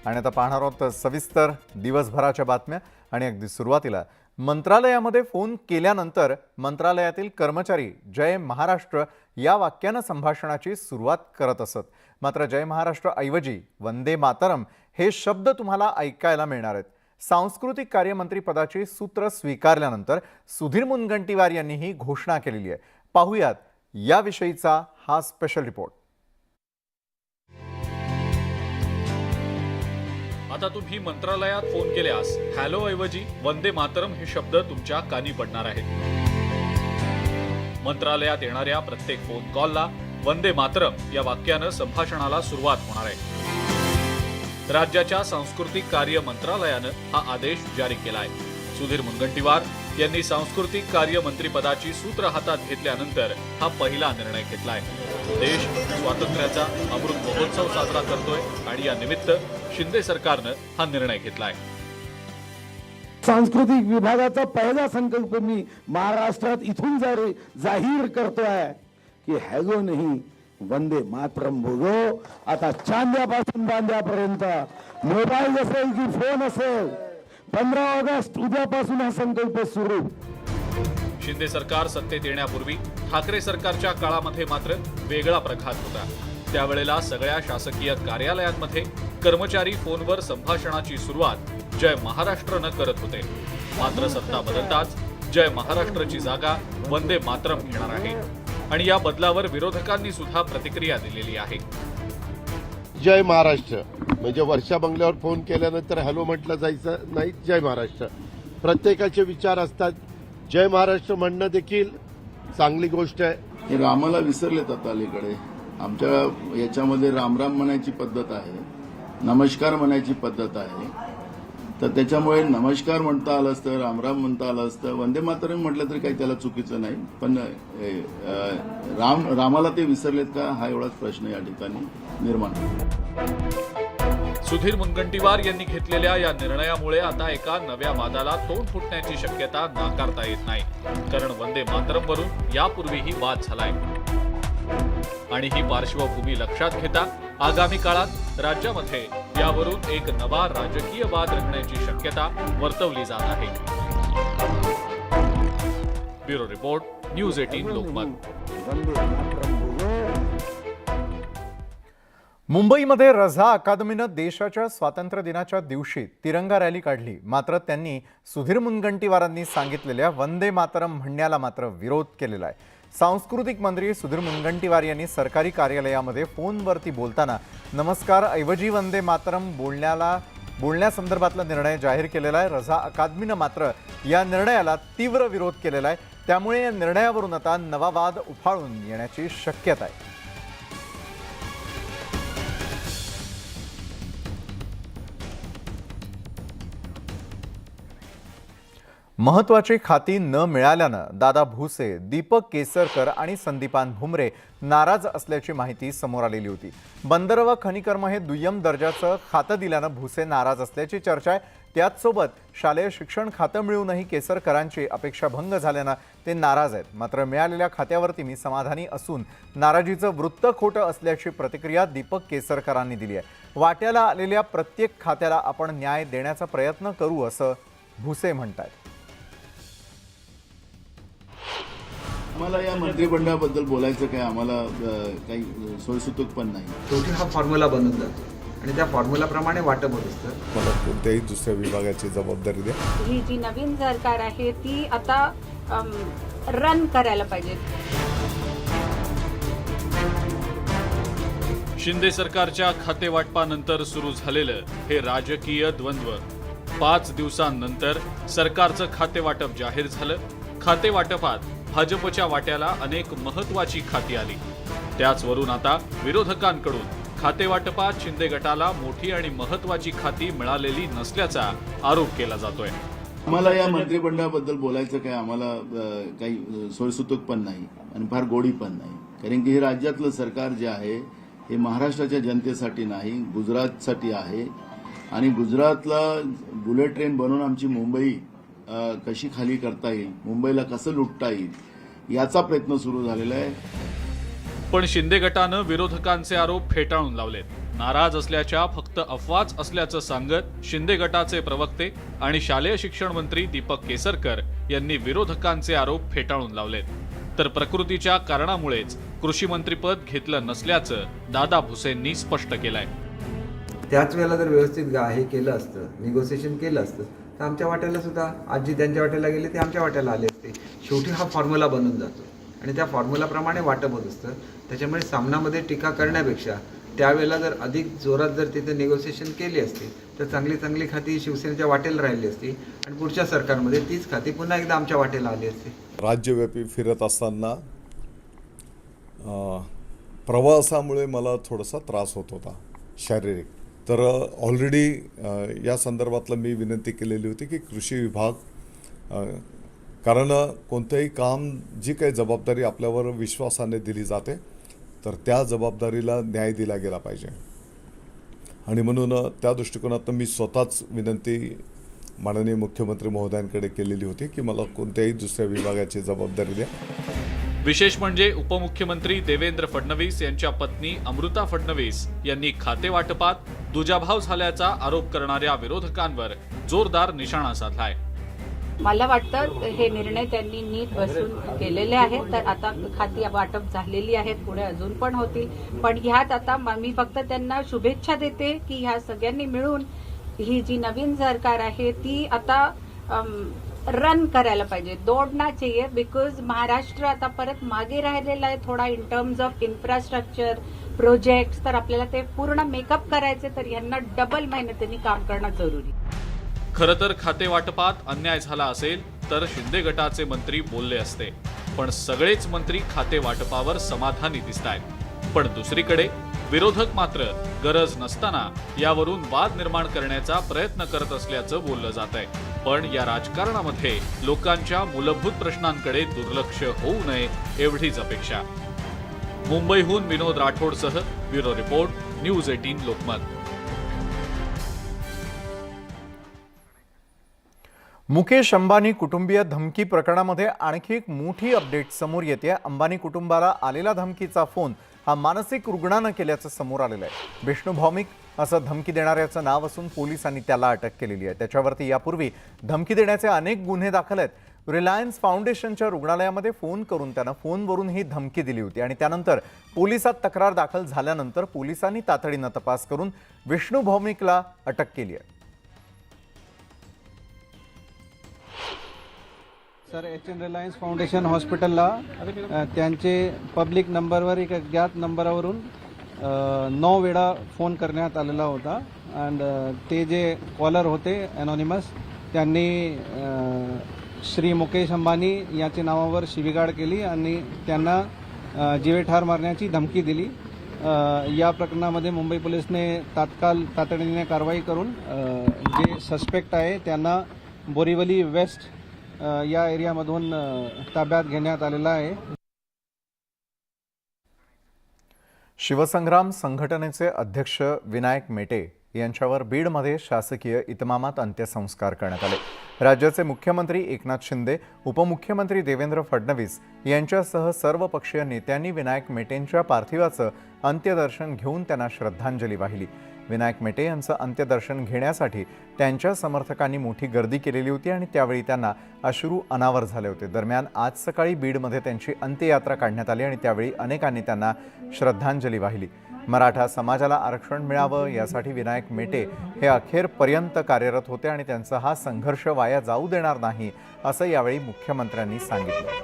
आणि आता पाहणार आहोत सविस्तर दिवसभराच्या बातम्या। आणि अगदी सुरुवातीला मंत्रालयामध्ये फोन केल्यानंतर मंत्रालयातील कर्मचारी जय महाराष्ट्र या वाक्याने संभाषणाची सुरुवात करत असत। मात्र जय महाराष्ट्र ऐवजी वंदे मातरम हे शब्द तुम्हाला ऐकायला मिळणार आहेत। सांस्कृतिक कार्य मंत्री पदाची सूत्र स्वीकारल्यानंतर सुधीर मुनगंटीवार यांनी ही घोषणा केलेली आहे। पाहूयात याविषयीचा हा स्पेशल रिपोर्ट। आता तुम्ही मंत्रालयात फोन केल्यास हॅलो ऐवजी वंदे मातरम हे शब्द तुमच्या कानी पडणार आहेत। मंत्रालयात येणाऱ्या प्रत्येक फोन कॉलला वंदे मातरम या वाक्याने संभाषणाला सुरुवात होणार आहे। राज्याच्या सांस्कृतिक कार्य मंत्रालयाने हा आदेश जारी केला आहे। सुधीर मुनगंटीवार यांनी सांस्कृतिक कार्य मंत्री पदाची सूत्र हातात घेतल्यानंतर हा पहिला निर्णय घेतलाय। देश स्वातंत्र्याचा अमृत महोत्सव साजरा करतोय आणि या निमित्त शिंदे सरकारने हा निर्णय घेतलाय। सांस्कृतिक विभागाचा पहिला संकल्प मी महाराष्ट्रात इथून जाहीर करतोय की हॅलो नाही वंदे मातरम बोलो। आता चांद्यापासून बांद्यापर्यंत मोबाईल असेल की फोन असेल 15 ऑगस्ट उद्यापासून हा संकल्प सुरू। शिंदे सरकार सत्तेत येण्यापूर्वी ठाकरे सरकारच्या काळामध्ये मात्र वेगळा प्रघात होता। त्यावेळेला सगळ्या शासकीय कार्यालयांमध्ये कर्मचारी फोनवर संभाषणाची सुरुवात जय महाराष्ट्रने करत होते। मात्र सत्ता बदलताच जय महाराष्ट्रची जागा वंदे मातरम घेणार आहे आणि या बदलावर विरोधकांनी सुद्धा प्रतिक्रिया दिलेली आहे। जय महाराष्ट्र म्हणजे वर्षा बंगल्यावर फोन केल्यानंतर हॅलो म्हटलं जायचं नाही, जय महाराष्ट्र। प्रत्येकाचे विचार असतात, जय महाराष्ट्र म्हणणं देखील चांगली गोष्ट आहे। हे रामाला विसरलेत आता अलीकडे। आमच्या याच्यामध्ये रामराम म्हणायची पद्धत आहे, नमस्कार म्हणायची पद्धत आहे। तर त्याच्यामुळे नमस्कार म्हणता आलं असतं, रामराम म्हणता आलं असतं, वंदे मातरम म्हटलं तरी काही त्याला चुकीचं नाही। पण रामाला ते विसरलेत का हा एवढाच प्रश्न या ठिकाणी निर्माण होतो। सुधीर मुनगंटीवार यांनी घेतलेल्या या निर्णयामुळे आता एका नव्या वादाला तोंड फुटण्याची शक्यता नाकारता येत नाही। कारण वंदे मातरम वरून यापूर्वीही वाद झालाय आणि ही पार्श्वभूमी लक्षात घेता आगामी काळात राज्यामध्ये यावरून एक नवा राजकीय वाद रंगण्याची शक्यता वर्तवली जात आहे। Bureau report, news 18 Lokmat. मुंबईमध्ये रझा अकादमीने देशाच्या स्वातंत्र्य दिनाच्या दिवशी तिरंगा रॅली काढली। मात्र त्यांनी सुधीर मुनगंटीवारांनी सांगितलेल्या वंदे मातरम म्हणण्याला मात्र विरोध केलेला आहे। सांस्कृतिक मंत्री सुधीर मुनगंटीवार यांनी सरकारी कार्यालयामध्ये फोनवरती बोलताना नमस्कार ऐवजी वंदे मातरम बोलण्यासंदर्भातला निर्णय जाहीर केलेला आहे। रझा अकादमीने मात्र या निर्णयाला तीव्र विरोध केलेला आहे। त्यामुळे या निर्णयावरून आता नवा वाद उफाळून येण्याची शक्यता आहे। महत्वाची खाती न मिळाल्यानं दादा भुसे, दीपक केसरकर आणि संदीपान भुमरे नाराज असल्याची माहिती समोर आलेली होती। बंदर व खनिकर्म हे दुय्यम दर्जाचं खातं दिल्यानं भुसे नाराज असल्याची चर्चा आहे। त्याचसोबत शालेय शिक्षण खातं मिळूनही केसरकरांची अपेक्षा भंग झाल्यानं ते नाराज आहेत। मात्र मिळालेल्या खात्यावरती मी समाधानी असून नाराजीचं वृत्त खोटं असल्याची प्रतिक्रिया दीपक केसरकरांनी दिली आहे। वाट्याला आलेल्या प्रत्येक खात्याला आपण न्याय देण्याचा प्रयत्न करू असं भुसे म्हणतात। आम्हाला या मंत्रिमंडळाबद्दल बोलायचं काय आम्हाला काही सोयीसुतूक पण नाही। शेवटी हा फॉर्म्युला बनून जातो आणि त्या फॉर्म्युलाप्रमाणे वाटप होत असतं। मला कोणत्याही दुसऱ्या विभागाची जबाबदारी द्या। ही जी नवीन सरकार आहे ती आता रन करायला पाहिजे। शिंदे सरकारच्या खाते वाटपानंतर सुरू झालेलं हे राजकीय द्वंद्व 5 दिवसांनंतर सरकारचं खाते वाटप जाहीर झालं। खाते वाटपात भाजपच्या वाट्याला अनेक महत्वाची खाती आली। त्याचवरून आता विरोधकांकडून खाते वाटपात शिंदे गटाला मोठी आणि महत्वाची खाती मिळालेली नसल्याचा आरोप केला जातोय। आम्हाला या मंत्रिमंडळाबद्दल बोलायचं काय आम्हाला काही सोयीसुतूक पण नाही आणि फार गोडी पण नाही। कारण की हे राज्यातलं सरकार जे आहे हे महाराष्ट्राच्या जनतेसाठी नाही, गुजरातसाठी आहे आणि गुजरातला बुलेट ट्रेन बनवून आमची मुंबई कशी खाली करता येईल, मुंबईला कसं लुटता येईल याचा प्रयत्न सुरू झालेला आहे। पण शिंदे गटानं विरोधकांचे आरोप फेटाळून लावलेत। नाराज असल्याच्या फक्त अफवाच असल्याचं सांगत शिंदे गटाचे प्रवक्ते आणि शालेय शिक्षण मंत्री दीपक केसरकर यांनी विरोधकांचे आरोप फेटाळून लावलेत। तर प्रकृतीच्या कारणामुळेच कृषी मंत्रीपद घेतलं नसल्याचं दादा भुसेंनी स्पष्ट केलंय। त्याच वेळेला जर व्यवस्थित हे केलं असतं, निगोसिएशन केलं असतं, तर आमच्या वाट्याला सुद्धा आजी त्यांच्या वाट्याला गेले ते आमच्या वाट्याला आले असते। शेवटी हा फॉर्म्युला बनून जातो आणि त्या फॉर्म्युलाप्रमाणे वाटप होत असतं। त्याच्यामुळे सामनामध्ये टीका करण्यापेक्षा त्यावेळेला जर अधिक जोरात जर तिथे निगोसिएशन केली असती तर चांगली खाती शिवसेनेच्या वाटेला राहिली असती आणि पुढच्या सरकारमध्ये तीच खाती पुन्हा एकदा आमच्या वाटेला आली असती। राज्यव्यापी फिरत असताना प्रवासामुळे मला थोडासा त्रास होत होता शारीरिक। तर ऑलरेडी या संदर्भातलं मी विनंती केलेली होती की कृषी विभाग, कारण कोणतंही काम, जी काही जबाबदारी आपल्यावर विश्वासाने दिली जाते तर त्या जबाबदारीला न्याय दिला गेला पाहिजे आणि म्हणून त्या दृष्टिकोनातून मी स्वतःच विनंती माननीय मुख्यमंत्री महोदयांकडे केलेली होती की मला कोणत्याही दुसऱ्या विभागाची जबाबदारी द्या। विशेष म्हणजे उपमुख्यमंत्री देवेंद्र फडणवीस यांच्या पत्नी अमृता फडणवीस यांनी खाते वाटपात दुजाभाव झाल्याचा आरोप करणाऱ्या विरोधकांवर जोरदार निशाणा साधलाय। मला वाटतं हे निर्णय त्यांनी नीट बसून केलेले आहेत। तर आता खाती वाटप झालेली आहेत, पुढे अजून पण होतील। पण ह्यात आता मी फक्त त्यांना शुभेच्छा देते की ह्या सगळ्यांनी मिळून ही जी नवीन सरकार आहे ती आता रन करायला पाहिजे, दौड़ना चाहिए। बिकॉज महाराष्ट्र आता परत मागे राहिलेला आहे थोडा in terms of infrastructure projects. तर आपल्याला ते पूर्ण मेकअप करायचे, तर यांना डबल मेहनतीने काम करणं जरुरी। खरं तर खाते वाटपात अन्याय झाला असेल तर शिंदे गटाचे मंत्री बोलले असते, पण सगळेच मंत्री खाते वाटपावर समाधानी दिसतायत। पण दुसरीकडे विरोधक मात्र गरज नसताना यावरून वाद निर्माण करण्याचा प्रयत्न करत असल्याचं बोललं जातंय। पण या राजकारणामध्ये लोकांच्या मूलभूत प्रश्नांकडे दुर्लक्ष होऊ नये एवढीच अपेक्षा। मुंबईहून विनोद राठोडसह bureau report, news 18 Lokmat. Mukesh Ambani कुटुंबीय धमकी प्रकरणामध्ये आणखी एक मोठी अपडेट समोर येते। अंबानी कुटुंबाला आलेला धमकीचा फोन हा मानसिक रुग्णानं केल्याचं समोर आलेलं आहे। विष्णू भौमिक असं धमकी देणाऱ्याचं नाव असून पोलिसांनी त्याला अटक केलेली आहे। त्याच्यावरती यापूर्वी धमकी देण्याचे अनेक गुन्हे दाखल आहेत। रिलायन्स फाउंडेशनच्या रुग्णालयामध्ये फोन करून त्यानं फोनवरून ही धमकी दिली होती आणि त्यानंतर पोलिसात तक्रार दाखल झाल्यानंतर पोलिसांनी तातडीनं तपास करून विष्णू भौमिकला अटक केली आहे। Sir, H.N.. रिलायन्स फाउंडेशन हॉस्पिटलला त्यांचे पब्लिक नंबरवर एक अज्ञात नंबरवरून 9 वेळा फोन करण्यात आलेला होता अँड ते जे कॉलर होते अनॉनिमस त्यांनी श्री मुकेश अंबानी याच्या नावावर शिवीगाळ केली आणि त्यांना जीवे ठार मारण्याची धमकी दिली। या प्रकरणामध्ये मुंबई पोलिसने तातडीने कारवाई करून जे सस्पेक्ट आहे त्यांना बोरिवली वेस्ट या एरियामधून ताब्यात घेण्यात आलेला आहे। शिवसंग्राम संघटनेचे अध्यक्ष विनायक मेटे यांच्यावर बीडमध्ये शासकीय इतमामात अंत्यसंस्कार करण्यात आले। राज्याचे मुख्यमंत्री एकनाथ शिंदे, उपमुख्यमंत्री देवेंद्र फडणवीस यांच्यासह सर्वपक्षीय नेत्यांनी विनायक मेटेंच्या पार्थिवाचं अंत्यदर्शन घेऊन त्यांना श्रद्धांजली वाहिली। विनायक मेटे यांचं अंत्यदर्शन घेण्यासाठी त्यांच्या समर्थकांनी मोठी गर्दी केलेली होती आणि त्यावेळी त्यांना अश्रू अनावर झाले होते। दरम्यान आज सकाळी बीडमध्ये त्यांची अंत्ययात्रा काढण्यात आली आणि त्यावेळी अनेकांनी त्यांना श्रद्धांजली वाहिली। मराठा समाजाला आरक्षण मिळावं यासाठी विनायक मेटे हे अखेरपर्यंत कार्यरत होते आणि त्यांचा हा संघर्ष वाया जाऊ देणार नाही असं यावेळी मुख्यमंत्र्यांनी सांगितलं।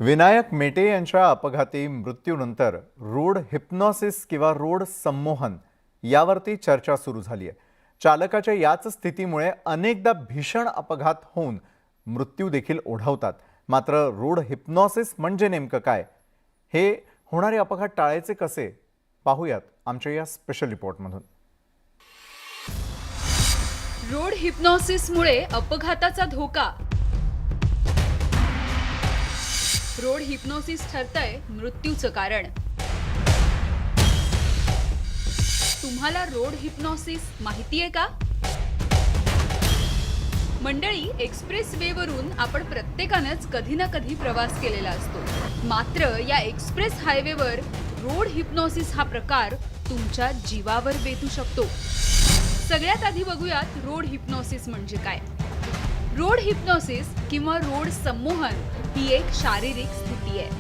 विनायक मेटे यांच्या अपघाती मृत्यूनंतर रोड हिप्नॉसिस किंवा रोड संमोहन यावरती चर्चा सुरू झाली आहे। चालकाच्या याच स्थितीमुळे अनेकदा भीषण अपघात होऊन मृत्यू देखील ओढवतात। मात्र रोड हिप्नॉसिस म्हणजे नेमकं काय, हे होणारे अपघात टाळायचे कसे, पाहूयात आमच्या या स्पेशल रिपोर्टमधून। रोड हिप्नॉसिसमुळे अपघाताचा धोका। रोड हिप्नॉसिस ठरतंय मृत्यूचं कारण। तुम्हाला रोड हिप्नॉसिस माहितीये का? मंडळी, एक्सप्रेस वेवरून आपण प्रत्येकानंच कधी ना कधी प्रवास केलेला असतो. मात्र या एक्सप्रेस हायवेवर रोड हिप्नॉसिस हा प्रकार तुमच्या जीवावर बेतू शकतो. सगळ्यात आधी बघूयात रोड हिप्नॉसिस म्हणजे काय. रोड हिप्नॉसिस किंवा रोड संमोहन ही एक शारीरिक स्थिती आहे.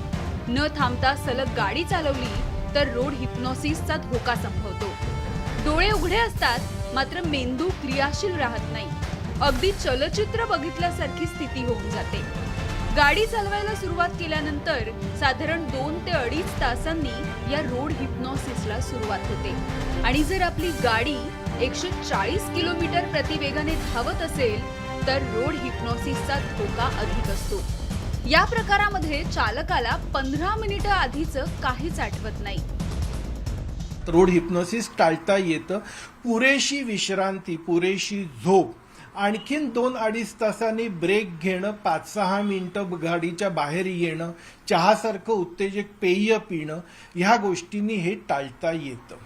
न थांबता सलग गाडी चालवली तर रोड हिप्नॉसिसचा धोका संभवतो. डोळे उघडे असतात मात्र मेंदू क्रियाशील राहत नाही. अगदी चलचित्र बघितल्यासारखी स्थिती होऊन जाते. गाडी चालवायला सुरुवात केल्यानंतर साधारण 2 ते 2.5 तासांनी या रोड हिप्नॉसिसला सुरुवात होते. आणि जर आपली गाडी 140 किलोमीटर प्रतिवेगाने धावत असेल तर रोड हिप्नॉसिसचा धोका अधिक असतो. या प्रकारामध्ये चालकाला 15 मिनिटं आधीचं काहीच आठवत नाही. रोड हिप्नोसिस टाळता येतं. पुरेशी विश्रांती, पुरेशी झोप, आणखीन 2-2.5 तासांनी ब्रेक घेणं, 5-6 मिनिटं गाडीच्या बाहेर येणं, चहासारखं उत्तेजक पेय पिणं, ह्या गोष्टींनी हे टाळता येतं.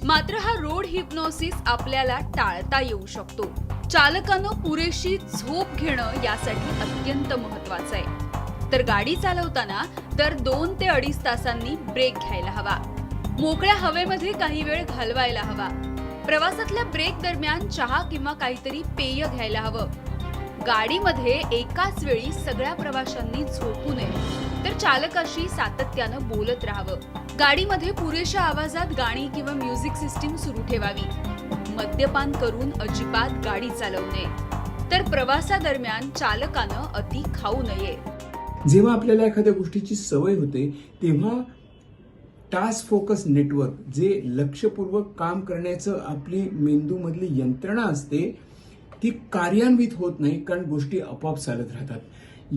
मात्र हा रोड हिप्नॉसिस आपल्याला टाळता येऊ शकतो. चालकानं पुरेशी झोप घेणं यासाठी अत्यंत महत्वाचं आहे. तर गाडी चालवताना दर 2 ते 2.5 तासांनी ब्रेक घ्यायला हवा. मोकळ्या हवेमध्ये काही वेळ घालवायला हवा. प्रवासातल्या ब्रेक दरम्यान चहा किंवा काहीतरी पेय घ्यायला हवं. गाडीमध्ये एकाच वेळी सगळ्या प्रवाशांनी झोपू नये तर चालकाशी सातत्यानं बोलत राहावं. गाडीमध्ये पुरेशा आवाजात गाणी किंवा म्युझिक सिस्टीम सुरू ठेवावी. मद्यपान करून अजिबात गाडी चालवू नये. तर प्रवासादरम्यान चालकानं अति खाऊ नये. जेव्हा आपल्याला एखाद्या गोष्टीची सवय होते तेव्हा टास्क फोकस नेटवर्क, जे लक्षपूर्वक काम करण्याचं आपली मेंदूमधली यंत्रणा असते, ती कार्यान्वित होत नाही कारण गोष्टी आपोआप चालत राहतात.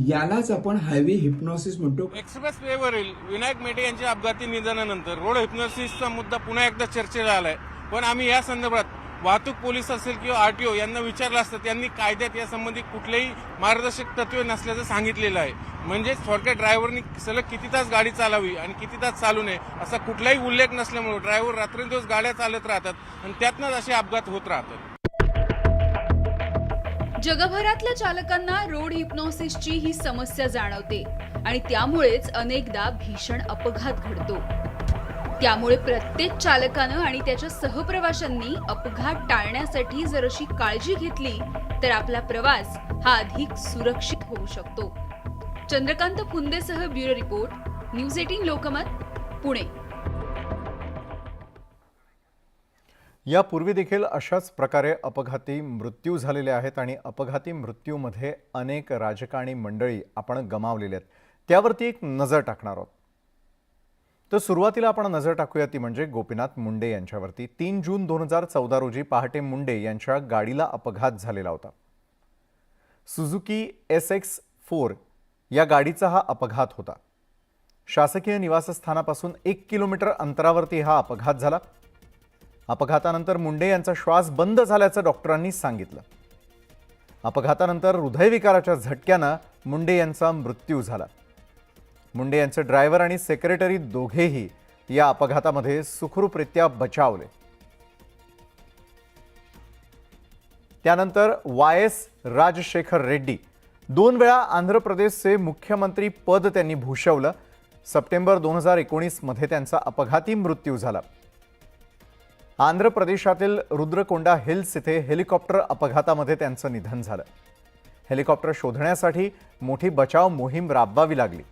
यालाच आपण हायवे हिप्नॉसिस म्हणतो. एक्सप्रेस वेवरील विनायक मेटे यांच्या अपघाती निधनानंतर रोड हिप्नॉसिसचा मुद्दा पुन्हा एकदा चर्चेला आलाय. पण आम्ही या संदर्भात वाहतूक पोलीस असेल किंवा आरटीओ यांना विचारलं असतं, त्यांनी कायद्यात यासंबंधी कुठलेही मार्गदर्शक तत्वे नसल्याचं सांगितलेलं आहे. म्हणजे थोडक्यात ड्रायव्हरनी सलग किती तास गाडी चालावी आणि किती तास चालू नये असा कुठलाही उल्लेख नसल्यामुळे ड्रायव्हर रात्रंदिवस गाड्या चालत राहतात आणि त्यातनंच असे अपघात होत राहतात. जगभरातल्या चालकांना रोड हिप्नॉसिसची ही समस्या जाणवते आणि त्यामुळेच अनेकदा भीषण अपघात घडतो. त्यामुळे प्रत्येक चालकानं आणि त्याच्या सहप्रवाशांनी अपघात टाळण्यासाठी जर अशी काळजी घेतली तर आपला प्रवास हा अधिक सुरक्षित होऊ शकतो. चंद्रकांत फुंदेसह bureau report, news 18 Lokmat, Pune. यापूर्वी देखील अशाच प्रकारे अपघाती मृत्यू झालेले आहेत आणि अपघाती मृत्यूमध्ये अनेक राजकारणी मंडळी आपण गमावलेले आहेत. त्यावरती एक नजर टाकणार आहोत. तर सुरुवातीला आपण नजर टाकूया ती म्हणजे गोपीनाथ मुंडे यांच्यावरती. 3 जून 2014 रोजी पहाटे मुंडे यांच्या गाडीला अपघात झालेला होता. सुझुकी SX4 या गाडीचा हा अपघात होता. शासकीय निवासस्थानापासून 1 किलोमीटर अंतरावरती हा अपघात झाला. अपघातानंतर मुंडे यांचा श्वास बंद झाल्याचं डॉक्टरांनी सांगितलं. अपघातानंतर हृदयविकाराच्या झटक्यानं मुंडे यांचा मृत्यू झाला. मुंडे यांचे ड्रायव्हर आणि सेक्रेटरी दोघेही या अपघातामध्ये सुखरूपरित्या बचावले. त्यानंतर YS राजशेखर रेड्डी 2 वेळा आंध्र प्रदेशचे मुख्यमंत्री पद त्यांनी भूषवलं. सप्टेंबर 2019 मध्ये त्यांचा अपघाती मृत्यू झाला. आंध्र प्रदेशातील रुद्रकोंडा हिल्स येथे हेलिकॉप्टर अपघातामध्ये त्यांचं निधन झालं. हेलिकॉप्टर शोधण्यासाठी मोठी बचाव मोहीम राबवावी लागली.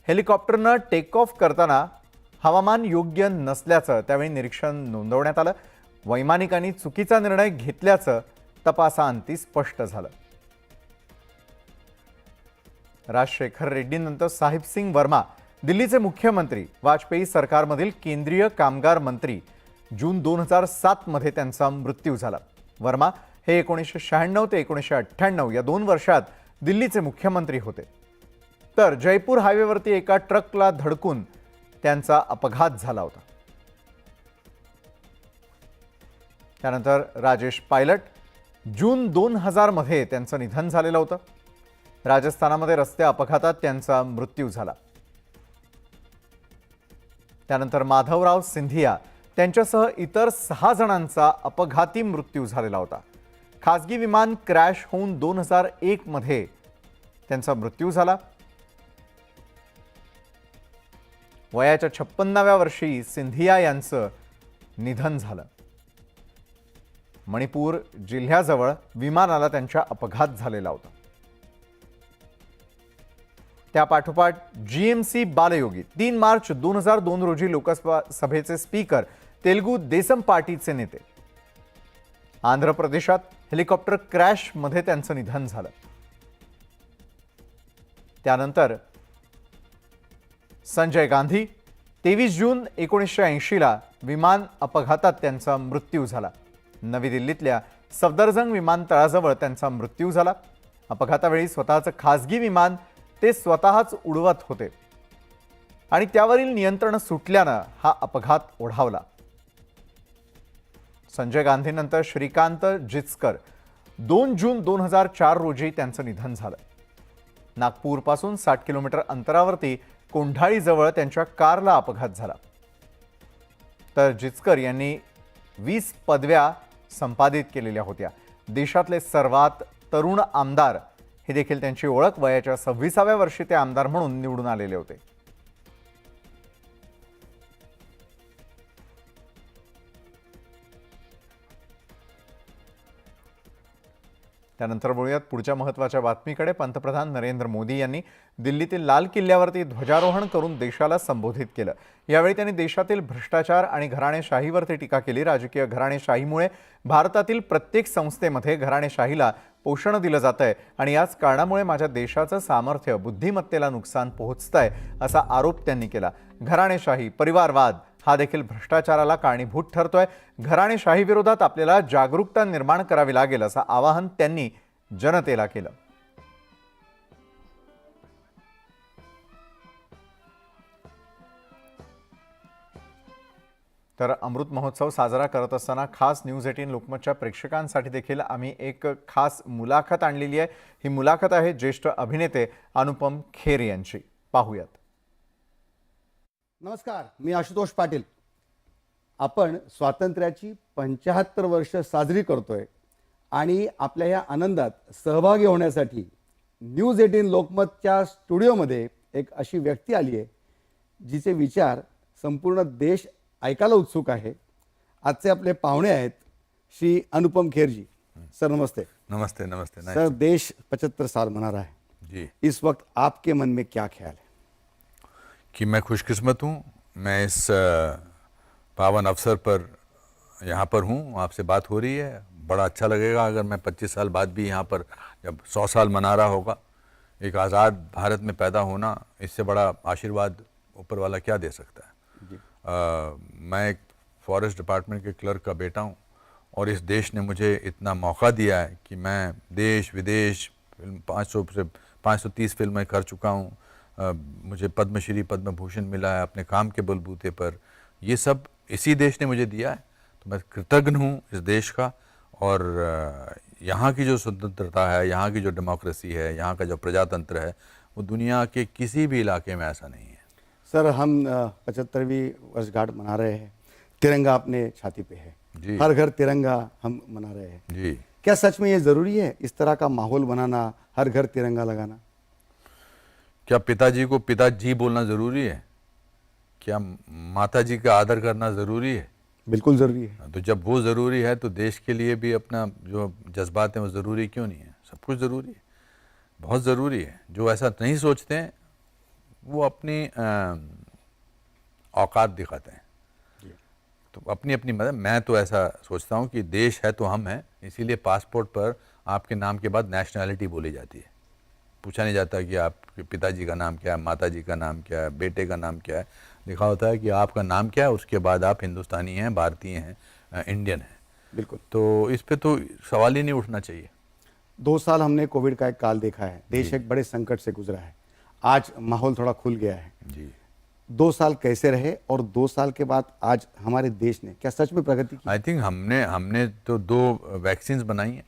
हेलिकॉप्टरनं टेक ऑफ करताना हवामान योग्य नसल्याचं त्यावेळी निरीक्षण नोंदवण्यात आलं. वैमानिकांनी चुकीचा निर्णय घेतल्याचं तपासाअंती स्पष्ट झालं. राजशेखर रेड्डीनंतर साहिब सिंग वर्मा दिल्लीचे मुख्यमंत्री, वाजपेयी सरकारमधील केंद्रीय कामगार मंत्री. जून 2007 मध्ये त्यांचा मृत्यू झाला. वर्मा हे 1996 ते 1998 या 2 वर्षात दिल्लीचे मुख्यमंत्री होते. तर जयपूर हायवेवरती एका ट्रकला धडकून त्यांचा अपघात झाला होता. त्यानंतर राजेश पायलट, जून 2000 मध्ये त्यांचं निधन झालेलं होतं. राजस्थानामध्ये रस्ते अपघातात त्यांचा मृत्यू झाला. त्यानंतर माधवराव सिंधिया त्यांच्यासह इतर 6 जणांचा अपघाती मृत्यू झालेला होता. खासगी विमान क्रॅश होऊन 2001 मध्ये त्यांचा मृत्यू झाला. वयाच्या 56व्या वर्षी सिंधिया यांचं निधन झालं. मणिपूर जिल्ह्याजवळ विमानाला त्यांच्या अपघात झालेला होता. त्यापाठोपाठ जीएमसी बालयोगी 3 मार्च 2002 रोजी लोकसभेचे स्पीकर तेलुगू देसम पार्टीचे नेते. आंध्र प्रदेशात हेलिकॉप्टर क्रॅशमध्ये त्यांचं निधन झालं. त्यानंतर संजय गांधी 23 जून 1980ला विमान अपघातात त्यांचा मृत्यू झाला. नवी दिल्लीतल्या सफदरजंग विमानतळाजवळ त्यांचा मृत्यू झाला. अपघातावेळी स्वतःचं खासगी विमान ते स्वतःच उडवत होते आणि त्यावरील नियंत्रण सुटल्यानं हा अपघात ओढावला. संजय गांधीनंतर श्रीकांत जिचकर 2 जून 2004 रोजी त्यांचं निधन झालं. नागपूरपासून 60 किलोमीटर अंतरावरती कोंढाळीजवळ त्यांच्या कारला अपघात झाला. तर जिचकर यांनी 20 पदव्या संपादित केलेल्या होत्या. देशातले सर्वात तरुण आमदार हे देखील त्यांची ओळख. वयाच्या 26व्या वर्षी ते आमदार म्हणून निवडून आलेले होते. त्यानंतर बोलूयात पुढच्या महत्त्वाच्या बातमीकडे. पंतप्रधान नरेंद्र मोदी यांनी दिल्लीतील लाल किल्ल्यावरती ध्वजारोहण करून देशाला संबोधित केलं. यावेळी त्यांनी देशातील भ्रष्टाचार आणि घराणेशाहीवरती टीका केली. राजकीय घराणेशाहीमुळे भारतातील प्रत्येक संस्थेमध्ये घराणेशाहीला पोषण दिलं जातंय आणि याच कारणामुळे माझ्या देशाचं सामर्थ्य, बुद्धिमत्तेला नुकसान पोहोचतंय असा आरोप त्यांनी केला. घराणेशाही, परिवारवाद हा देखील भ्रष्टाचाराला कारणीभूत ठरतोय. घराणेशाही विरोधात आपल्याला जागरूकता निर्माण करावी लागेल असं आवाहन त्यांनी जनतेला केलं. तर अमृत महोत्सव साजरा करत असताना खास न्यूज 18 लोकमतच्या प्रेक्षकांसाठी देखील आम्ही एक खास मुलाखत आणलेली आहे. ही मुलाखत आहे ज्येष्ठ अभिनेते अनुपम खेर यांची. पाहूयात. नमस्कार, मी आशुतोष पाटील. आपण स्वातंत्र्याची 75 वर्ष साजरी करतोय आणि आपल्या या आनंदात सहभागी होण्यासाठी न्यूज 18 लोकमतच्या स्टुडिओमध्ये एक अशी व्यक्ती आली आहे जिचे विचार संपूर्ण देश ऐकायला उत्सुक आहे. आजचे आपले पाहुणे आहेत श्री अनुपम खेरजी. सर नमस्ते. नमस्ते. नमस्ते. सर, देश 75 साल मना रहा है जी. इस वक्त आपके मन में क्या ख्याल है? कि मैं खुशकिस्मत हूँ, मैं इस पावन अवसर पर यहाँ पर हूँ, आपसे बात हो रही है. बड़ा अच्छा लगेगा अगर मैं 25 साल बाद भी यहाँ पर जब 100 साल मना रहा होगा. एक आज़ाद भारत में पैदा होना, इससे बड़ा आशीर्वाद ऊपर वाला क्या दे सकता है. मैं एक फॉरेस्ट डिपार्टमेंट के क्लर्क का बेटा हूँ और इस देश ने मुझे इतना मौका दिया है कि मैं देश विदेश 500 से 530 फिल्में कर चुका हूँ. मुझे पद्मश्री पद्म भूषण मिला है अपने काम के बलबूते पर. ये सब इसी देश ने मुझे दिया है. तो मैं कृतज्ञ हूँ इस देश का. और यहाँ की जो स्वतंत्रता है, यहाँ की जो डेमोक्रेसी है, यहाँ का जो प्रजातंत्र है, वो दुनिया के किसी भी इलाके में ऐसा नहीं है. सर, हम 75वीं वर्षगांठ मना रहे हैं. तिरंगा अपने छाती पे है जी. हर घर तिरंगा हम मना रहे हैं जी. क्या सच में ये ज़रूरी है इस तरह का माहौल बनाना, हर घर तिरंगा लगाना? क्या पिताजी को पिताजी बोलना ज़रूरी है? क्या माताजी का आदर करना ज़रूरी है? बिल्कुल ज़रूरी है. तो जब वो ज़रूरी है तो देश के लिए भी अपना जो जज्बात हैं वो ज़रूरी क्यों नहीं है? सब कुछ ज़रूरी है, बहुत ज़रूरी है. जो ऐसा नहीं सोचते हैं वो अपनी औकात दिखाते हैं. तो अपनी अपनी मतलब मैं तो ऐसा सोचता हूँ कि देश है तो हम हैं. इसीलिए पासपोर्ट पर आपके नाम के बाद नेशनैलिटी बोली जाती है. पूछा नहीं जाता कि आपके पिताजी का नाम क्या है, माताजी का नाम क्या है, बेटे का नाम क्या है. लिखा होता है कि आपका नाम क्या है, उसके बाद आप हिंदुस्तानी हैं, भारतीय हैं, इंडियन हैं. बिल्कुल. तो इस पे तो सवाल ही नहीं उठना चाहिए. 2 साल हमने कोविड का एक काल देखा है. देश एक बड़े संकट से गुजरा है. आज माहौल थोड़ा खुल गया है जी. 2 साल कैसे रहे और 2 साल के बाद आज हमारे देश ने क्या सच में प्रगति की? आई थिंक हमने तो 2 वैक्सीन्स बनाई हैं.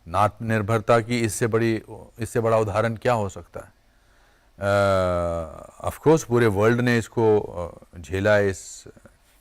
आत्मनिर्भरता की इससे बड़ा उदाहरण क्या हो सकता है. ऑफ कोर्स पूरे वर्ल्ड ने इसको झेला है, इस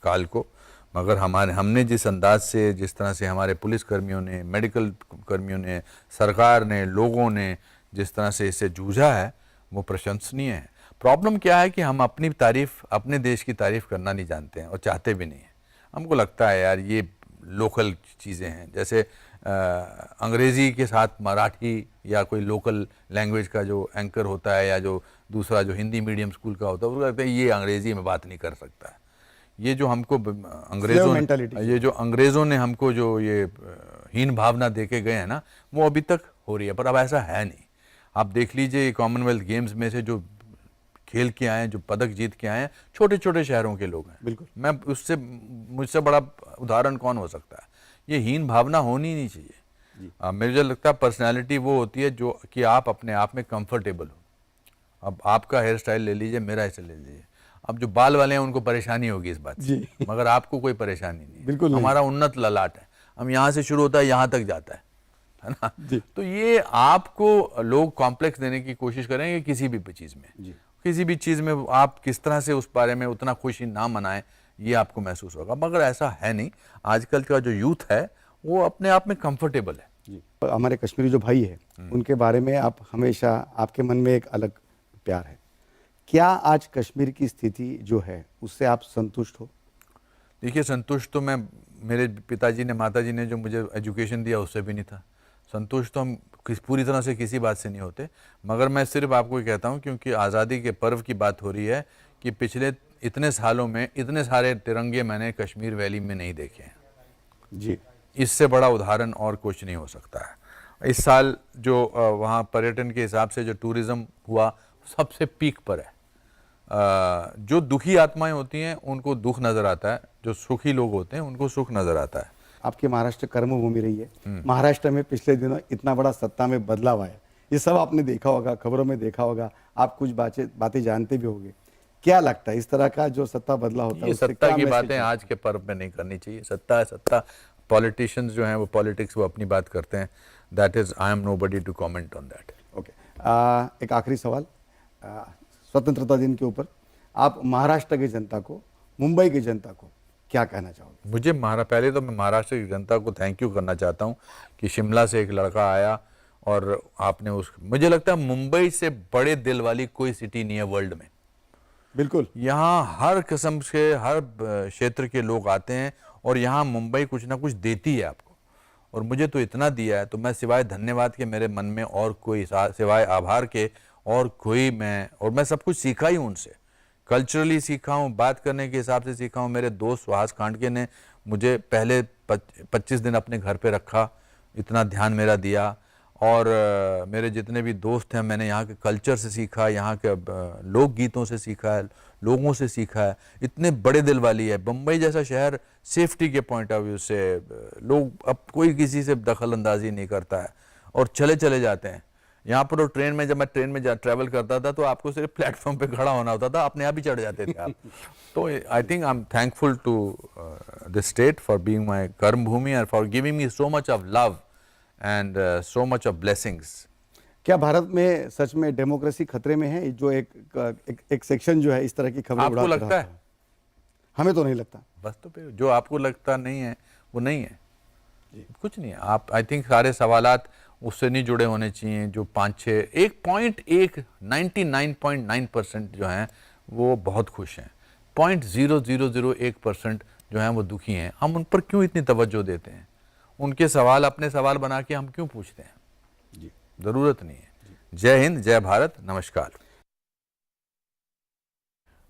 काल को, मगर हमने जिस अंदाज से, जिस तरह से हमारे पुलिस कर्मियों ने, मेडिकल कर्मियों ने, सरकार ने, लोगों ने जिस तरह से इससे जूझा है, वो प्रशंसनीय है। प्रॉब्लम क्या है कि हम अपनी तारीफ, अपने देश की तारीफ करना नहीं जानते हैं और चाहते भी नहीं हैं। हमको लगता है यार ये लोकल चीज़ें हैं, जैसे अंग्रेज़ी के साथ मराठी या कोई लोकल लैंग्वेज का जो एंकर होता है, या जो दूसरा जो हिंदी मीडियम स्कूल का होता है, उसको लगता है ये अंग्रेज़ी में बात नहीं कर सकता है। ये जो हमको अंग्रेज़ों ने हमको जो ये हीन भावना दे के गए हैं ना, वो अभी तक हो रही है, पर अब ऐसा है नहीं। आप देख लीजिए कॉमनवेल्थ गेम्स में से जो खेल के आए हैं, जो पदक जीत के आए हैं, छोटे छोटे शहरों के लोग हैं। बिल्कुल। मुझसे बड़ा उदाहरण कौन हो सकता है? ये हीन भावना होनी नहीं चाहिए। मुझे लगता है पर्सनैलिटी वो होती है जो कि आप अपने आप में कंफर्टेबल हो। अब आपका हेयर स्टाइल ले लीजिए, मेरा हेयर स्टाइल ले लीजिए, अब जो बाल वाले हैं उनको परेशानी होगी इस बात से, मगर आपको कोई परेशानी नहीं। बिल्कुल। हमारा उन्नत ललाट है, हम यहाँ से शुरू होता है यहाँ तक जाता है ना? तो ये आपको लोग कॉम्प्लेक्स देने की कोशिश करेंगे किसी भी चीज़ में, किसी भी चीज़ में आप किस तरह से उस बारे में उतना खुशी ना मनाएं, ये आपको महसूस होगा, मगर ऐसा है नहीं। आजकल का जो यूथ है वो अपने आप में कंफर्टेबल है। जी, हमारे कश्मीरी जो भाई है उनके बारे में आप हमेशा, आपके मन में एक अलग प्यार है। क्या आज कश्मीर की स्थिति जो है उससे आप संतुष्ट हो? देखिए, संतुष्ट तो मैं, मेरे पिताजी ने, माताजी ने जो मुझे एजुकेशन दिया उससे भी नहीं था। संतुष्ट तो हम पूरी तरह से किसी बात से नहीं होते, मगर मैं सिर्फ आपको ये कहता हूँ क्योंकि आज़ादी के पर्व की बात हो रही है कि पिछले इतने सालों में इतने सारे तिरंगे मैंने कश्मीर वैली में नहीं देखे हैं जी। इससे बड़ा उदाहरण और कुछ नहीं हो सकता है। इस साल जो वहाँ पर्यटन के हिसाब से जो टूरिज़्म हुआ सबसे पीक पर है। जो दुखी आत्माएं होती हैं उनको दुख नज़र आता है, जो सुखी लोग होते हैं उनको सुख नज़र आता है। आपकी महाराष्ट्र कर्मभूमि रही है। महाराष्ट्र में पिछले दिनों इतना बड़ा सत्ता में बदलाव आया, ये सब आपने देखा होगा, खबरों में देखा होगा, आप कुछ बातें जानते भी होंगे। क्या लगता है इस तरह का जो सत्ता बदला होता है, ये सत्ता की बातें आज के पर्व में नहीं करनी चाहिए। सत्ता है सत्ता, पॉलिटिशियंस जो हैं वो पॉलिटिक्स, वो अपनी बात करते हैं। That is, I am nobody to comment on that. Okay, एक आखिरी सवाल, स्वतंत्रता दिन के ऊपर आप महाराष्ट्र की जनता को, मुंबई की जनता को क्या कहना चाहोगे? मुझे पहले तो मैं महाराष्ट्र की जनता को थैंक यू करना चाहता हूँ कि शिमला से एक लड़का आया और आपने मुझे लगता है मुंबई से बड़े दिल वाली कोई सिटी नहीं है वर्ल्ड में। बिल्कुल। यहाँ हर किस्म के, हर क्षेत्र के लोग आते हैं और यहाँ मुंबई कुछ ना कुछ देती है आपको, और मुझे तो इतना दिया है, तो मैं सिवाय धन्यवाद के मेरे मन में और कोई, सिवाय आभार के और कोई, मैं सब कुछ सीखा ही उनसे। कल्चरली सीखा हूँ, बात करने के हिसाब से सीखा हूँ। मेरे दोस्त सुहास खांडके ने मुझे पहले 25 दिन अपने घर पे रखा, इतना ध्यान मेरा दिया। और मेरे जितने भी दोस्त हैं, मैंने यहाँ के कल्चर से सीखा, यहाँ के लोकगीतों से सीखा है, लोगों से सीखा है। इतने बड़े दिल वाली है बम्बई जैसा शहर। सेफ्टी के पॉइंट ऑफ व्यू से लोग, अब कोई किसी से दखल अंदाजी नहीं करता है और चले जाते हैं। यहाँ पर ट्रेन में, जब मैं ट्रेन में ट्रैवल करता था तो आपको सिर्फ प्लेटफॉर्म पे खड़ा होना होता था, अपने आप ही चढ़ जाते थे आप। तो I think I am thankful to this state for being my कर्म भूमि and for giving me so much of love and so much of blessings. क्या भारत में सच में डेमोक्रेसी खतरे में है? जो एक सेक्शन जो है इस तरह की खबरें आपको लगता है? हमें तो नहीं लगता। बस तो फिर जो आपको लगता नहीं है वो नहीं है, कुछ नहीं है। आप, आई थिंक सारे सवालात उससे नहीं जुड़े होने चाहिए जो 99.9% जो हैं वो बहुत खुश हैं, 0.0001% जो हैं वो दुखी हैं। हम उन पर क्यों इतनी तवज्जो देते हैं? उनके सवाल अपने सवाल बना के हम क्यों पूछते हैं? जी, जरूरत नहीं है। जय हिंद, जय भारत, नमस्कार।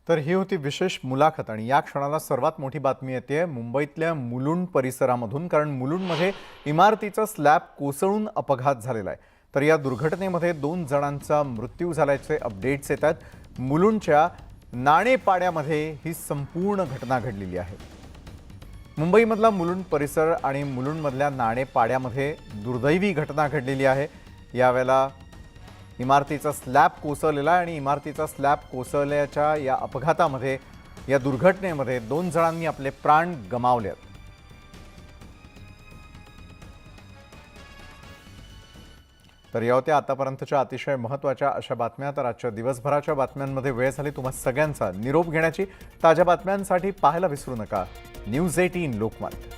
तर ही होती विशेष मुलाखत आणि या क्षणाला सर्वात मोठी बातमी येते मुंबईतल्या मुलुंड परिसरामधून, कारण मुलुंडमध्ये इमारतीचा स्लॅब कोसळून अपघात झालेला आहे। तर या दुर्घटनेमध्ये 2 जणांचा मृत्यू झाल्याचे अपडेट्स येतात। मुलुंडच्या नाणेपाड्यामध्ये ही संपूर्ण घटना घडलेली आहे। मुंबईमधला मुलुंड परिसर आणि मुलुंडमधल्या नाणेपाड्यामध्ये दुर्दैवी घटना घडलेली आहे। यावेळेला इमारतीचा स्लॅब कोसळलेला आणि इमारतीचा स्लॅब कोसळल्याच्या या अपघातामध्ये, या दुर्घटनेमध्ये 2 जणांनी आपले प्राण गमावले आहेत। तर या होत्या आतापर्यंतच्या अतिशय महत्त्वाच्या अशा बातम्या. तर आजच्या दिवसभराच्या बातम्यांमध्ये वेळ झाली तुम्हा सगळ्यांचा निरोप घेण्याची. ताज्या बातम्यांसाठी पाहायला विसरू नका न्यूज 18 लोकमत.